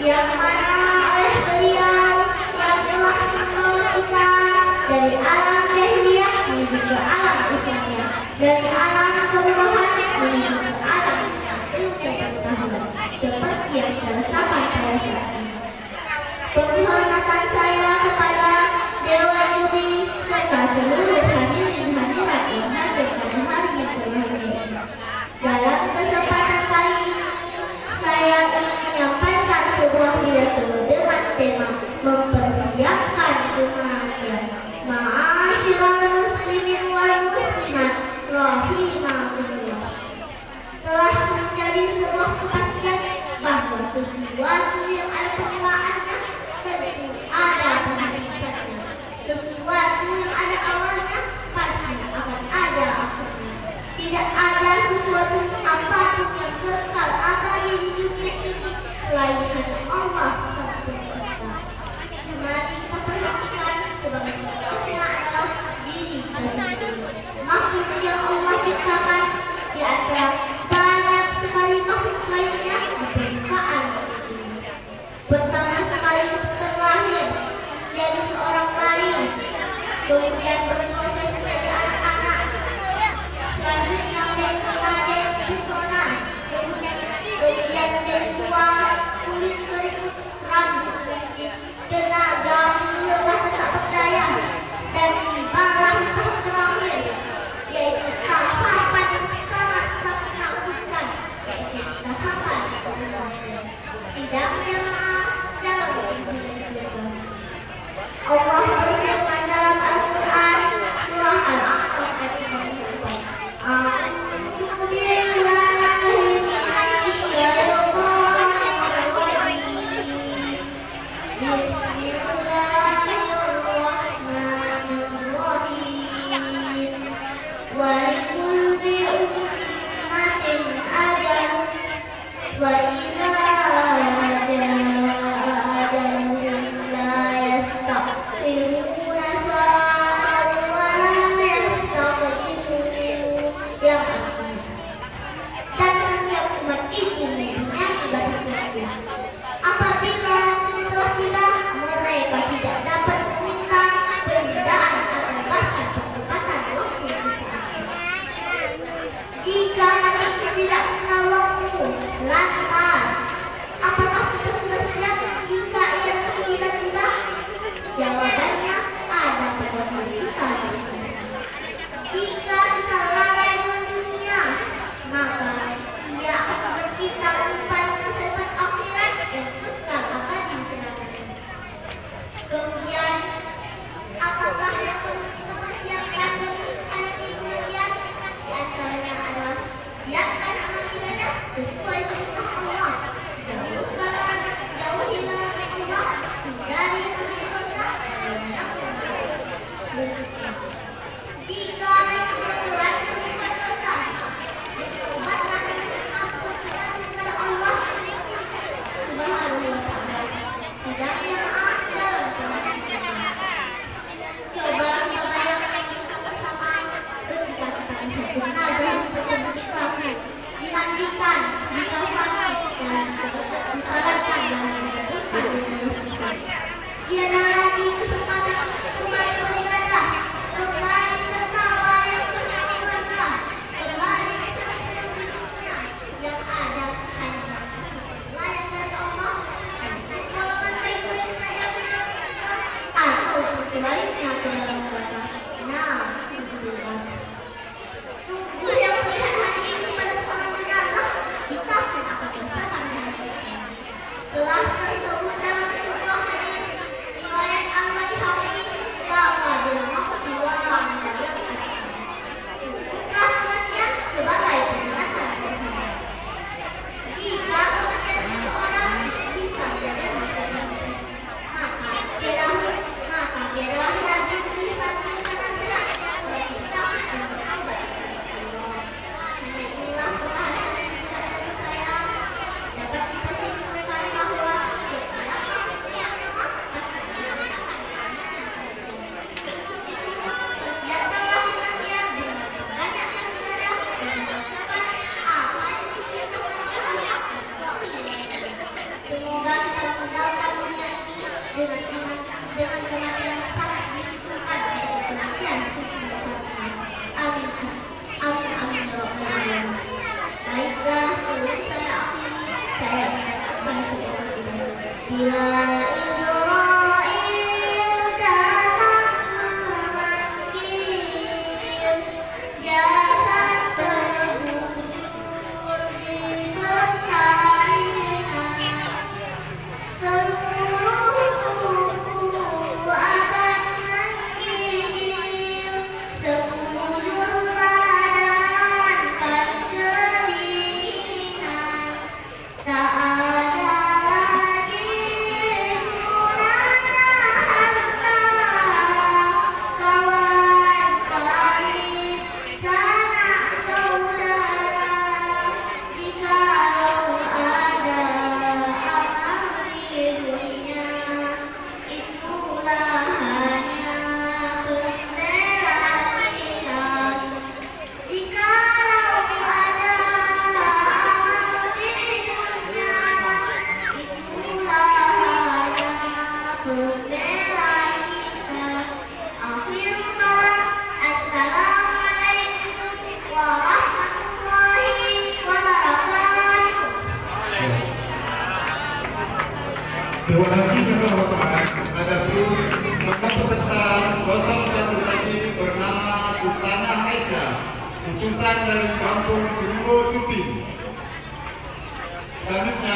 yang mana oleh beliau yang telah membawa kita dari alam jahiliyah menuju ke alam Islamiyah, dari alam kebodohan menuju ke alam ilmu pengetahuan, seperti yang saya rasakan pada saat ini. Penghormatan saya kepada Dewa Juri serta seluruh hadirin hadirat yang hadir pada hari yang berbahagia ini. Dalam kesempatan kali ini, saya ingin menyampaikan sebuah pidato dengan tema mempersiapkan kematian. Ma'asyiral muslimin wal muslimat rahimakumullah. Telah menjadi sebuah kepastian bahwa sesuatu yang ada permulaannya tentu ada penghabisannya. Sesuatu yang ada awalnya pasti akan ada akhirnya. Tidak ada sesuatu apapun yang kekal abadi di dunia ini selain hanya Allah SWT. Mari kita perhatikan sebagai contohnya adalah diri kita sendiri. Makhluk yang Allah ciptakan di antara banyak sekali makhluk lainnya di permukaan ini. Pertama sekali terlahir menjadi seorang bayi, kemudian berproses menjadi anak-anak, selanjutnya menjadi remaja yang pesona, kemudian menjadi tua, kulit kering dengan kematian sangat disitukan dari kematian sesungguhnya. Amin. Amin amin ya rabbal alamin. Baiklah, sebelum saya akhiri, saya mengucapkan seperti ini. Bila Israel datang memanggil, jasad terkubur di persalinan, seluruh tubuh akan menggigil, sekujur badan kan kedinginan, tak ada lagi gunanya harta, kawan karib, sanak saudara, jikalau ada amal di dunia, itulah hanya pembela kita. Jikalau ada amal di dunia, itulah hanya pembela kita. Akhir kalam, assalamualaikum warahmatullahi wabarakatuh. Dewan Hakim yang terhormat, adapun maka peserta gosok satu tadi bernama Sultana Aisyah, utusan dari kampung Seribu Juping.